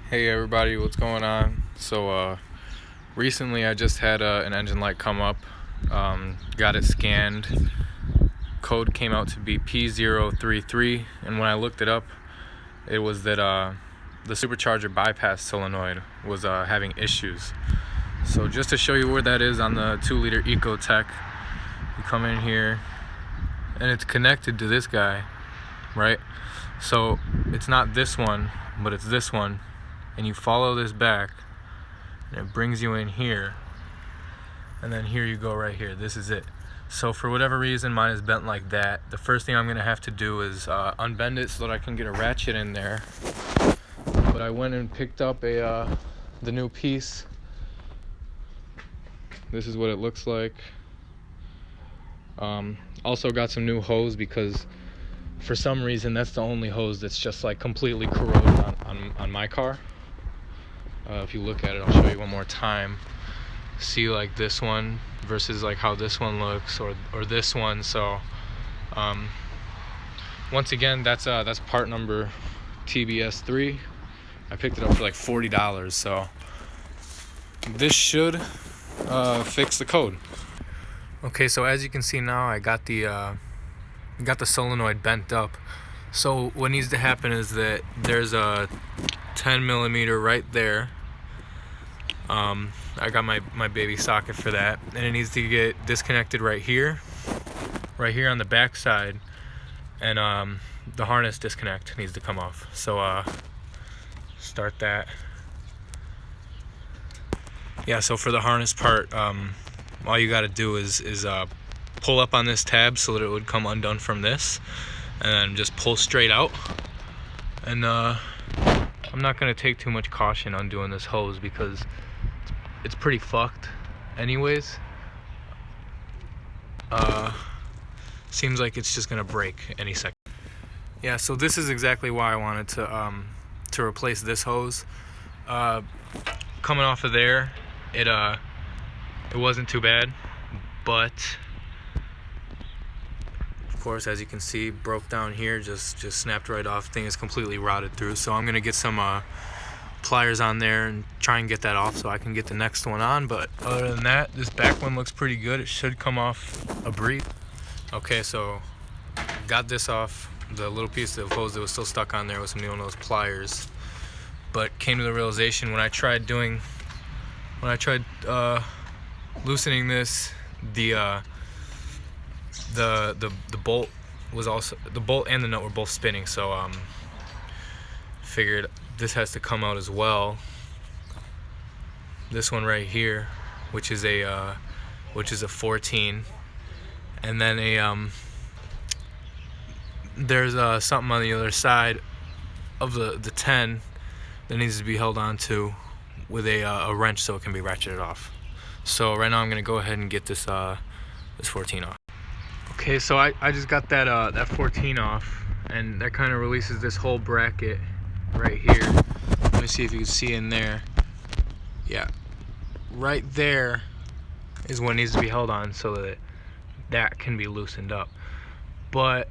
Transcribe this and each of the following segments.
Hey everybody, what's going on? Recently I just had an engine light come up, got it scanned, code came out to be p0033, and when I looked it up, it was that the supercharger bypass solenoid was having issues. So just to show you where that is on the 2-liter Ecotech, you come in here, and it's connected to this guy, right? So it's not this one, but it's this one. And you follow this back and it brings you in here, and then here you go right here. This is it. So for whatever reason mine is bent like that. The first thing I'm gonna have to do is unbend it so that I can get a ratchet in there. But I went and picked up the new piece. This is what it looks like. Also got some new hose because for some reason that's the only hose that's just like completely corroded on my car. If you look at it, I'll show you one more time. See like this one versus like how this one looks, or this one. So once again, that's part number TBS3. I picked it up for like $40, so this should fix the code. Okay, so as you can see now, I got the solenoid bent up. So what needs to happen is that there's a 10 millimeter right there. I got my baby socket for that, and it needs to get disconnected right here on the back side, and the harness disconnect needs to come off. So start that. Yeah, so for the harness part, all you got to do is pull up on this tab so that it would come undone from this, and then just pull straight out. And I'm not going to take too much caution on doing this hose because it's pretty fucked anyways. Seems like it's just gonna break any second. Yeah, so this is exactly why I wanted to replace this hose. Coming off of there, it wasn't too bad, but of course, as you can see, broke down here, just snapped right off. Thing is completely rotted through. So I'm gonna get some pliers on there and try and get that off so I can get the next one on. But other than that, this back one looks pretty good. It should come off a breeze. Okay, so got this off. The little piece of hose that was still stuck on there was some of those pliers, but came to the realization when I tried loosening this, the bolt was also, the bolt and the nut were both spinning. So figured this has to come out as well. This one right here, which is a 14, and then there's something on the other side of the 10 that needs to be held on to with a wrench so it can be ratcheted off. So right now I'm gonna go ahead and get this 14 off. Okay, so I just got that 14 off, and that kind of releases this whole bracket right here. Let me see if you can see in there. Yeah, right there is what needs to be held on so that can be loosened up. But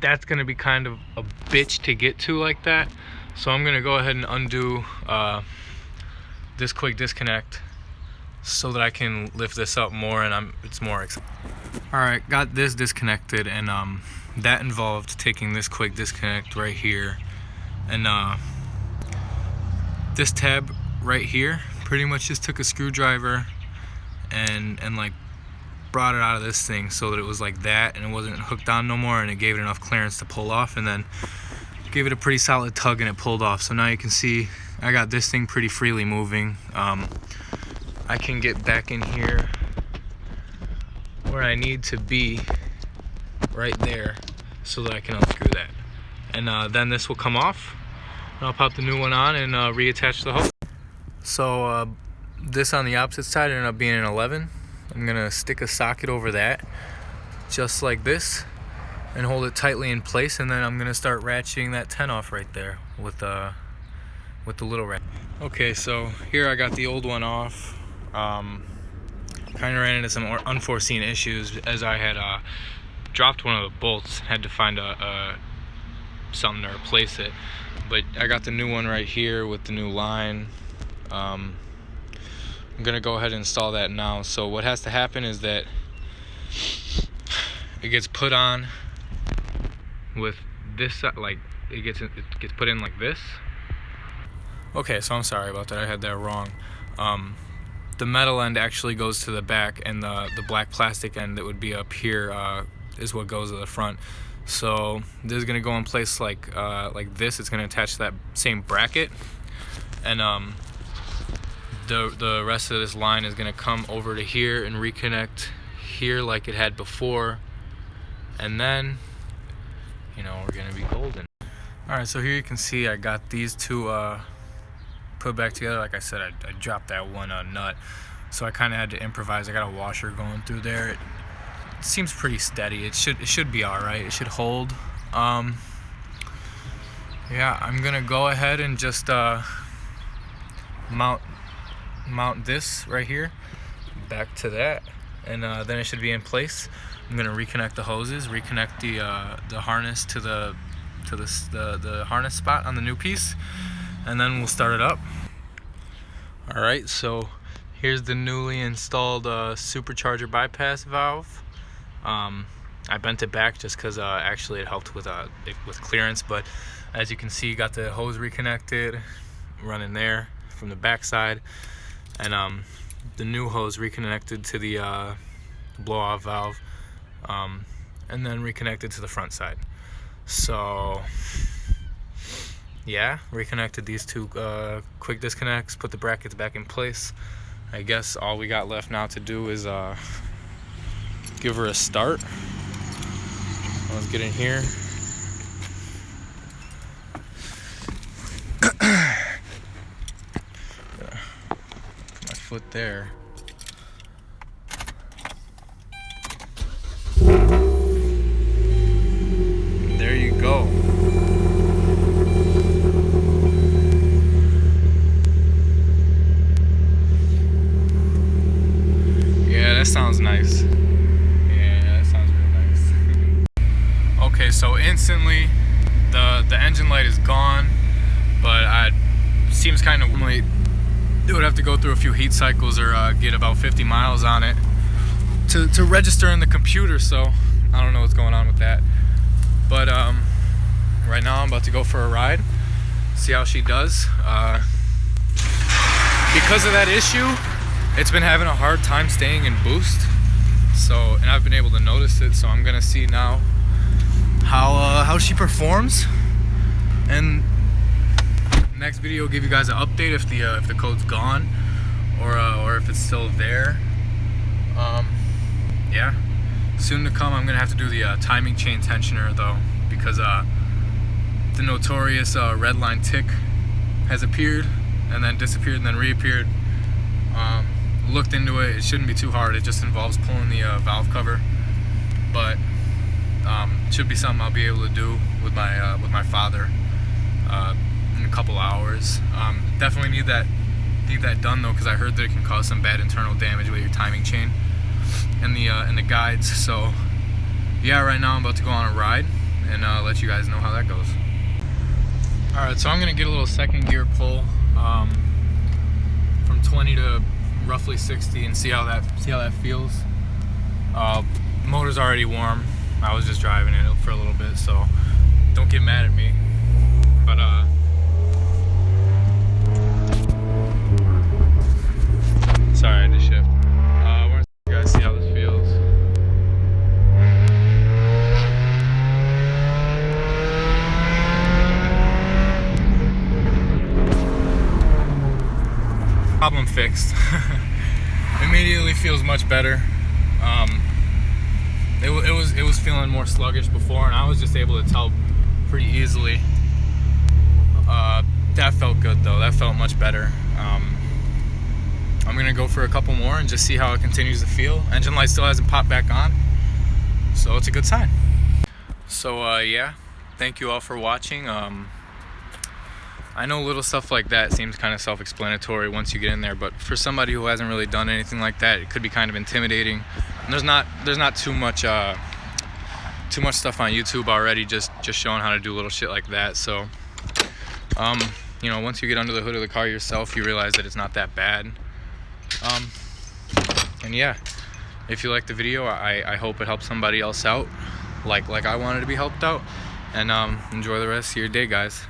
that's gonna be kind of a bitch to get to like that. So I'm gonna go ahead and undo this quick disconnect so that I can lift this up more, and it's more exciting. Alright, got this disconnected, and that involved taking this quick disconnect right here, and this tab right here pretty much just took a screwdriver and like brought it out of this thing so that it was like that, and it wasn't hooked on no more, and it gave it enough clearance to pull off, and then gave it a pretty solid tug and it pulled off. So now you can see I got this thing pretty freely moving. I can get back in here where I need to be right there so that I can unscrew that, and then this will come off, and I'll pop the new one on and reattach the hose. So this on the opposite side ended up being an 11. I'm gonna stick a socket over that just like this and hold it tightly in place, and then I'm gonna start ratcheting that 10 off right there with the little ratchet. Okay, so here I got the old one off. Kind of ran into some unforeseen issues as I had dropped one of the bolts. Had to find a something to replace it. But I got the new one right here with the new line. I'm gonna go ahead and install that now. So what has to happen is that it gets put on with this, like it gets put in like this. Okay, so I'm sorry about that, I had that wrong. The metal end actually goes to the back, and the black plastic end that would be up here is what goes to the front. So this is gonna go in place like this. It's gonna attach to that same bracket, and the rest of this line is gonna come over to here and reconnect here like it had before, and then we're gonna be golden. All right, so here you can see I got these two put back together. Like I said, I dropped that one nut, so I kind of had to improvise. I got a washer going through there. It seems pretty steady. It should be all right. It should hold. Yeah, I'm gonna go ahead and just mount this right here back to that, and then it should be in place. I'm gonna reconnect the hoses, reconnect the harness to the harness spot on the new piece, and then we'll start it up. All right, so here's the newly installed supercharger bypass valve. I bent it back just because actually it helped with clearance, but as you can see, you got the hose reconnected, running there from the back side, and the new hose reconnected to the blow-off valve, and then reconnected to the front side. So yeah, reconnected these two quick disconnects, put the brackets back in place. I guess all we got left now to do is give her a start. Let's get in here. Put my foot there. There you go. Yeah, that sounds nice. Yeah, that sounds real nice. Okay, so instantly the engine light is gone, but seems kind of late. It would have to go through a few heat cycles or get about 50 miles on it to register in the computer, so I don't know what's going on with that. But right now I'm about to go for a ride, see how she does. Because of that issue, it's been having a hard time staying in boost, and I've been able to notice it, so I'm gonna see now how she performs, and next video will give you guys an update if the code's gone or if it's still there. Yeah, soon to come. I'm gonna have to do the timing chain tensioner though, because the notorious redline tick has appeared and then disappeared and then reappeared. Looked into it. It shouldn't be too hard. It just involves pulling the valve cover, but it should be something I'll be able to do with my father in a couple hours. Definitely need that done though, because I heard that it can cause some bad internal damage with your timing chain and the guides. So yeah, right now I'm about to go on a ride and let you guys know how that goes. All right, so I'm gonna get a little second gear pull from 20 to roughly 60 and see how that feels. Motor's already warm. I was just driving it for a little bit, so don't get mad at me. But sorry, I had to shift. We're gonna you guys see how this feels. Problem fixed. Immediately feels much better. It was feeling more sluggish before, and I was just able to tell pretty easily. That felt good though. That felt much better. I'm gonna go for a couple more and just see how it continues to feel. Engine light still hasn't popped back on, so it's a good sign. So yeah, thank you all for watching. I know little stuff like that seems kind of self-explanatory once you get in there, but for somebody who hasn't really done anything like that, it could be kind of intimidating. And there's not too too much stuff on YouTube already just showing how to do little shit like that. So you know, once you get under the hood of the car yourself, you realize that it's not that bad. And yeah, if you like the video, I hope it helps somebody else out like I wanted to be helped out. And enjoy the rest of your day, guys.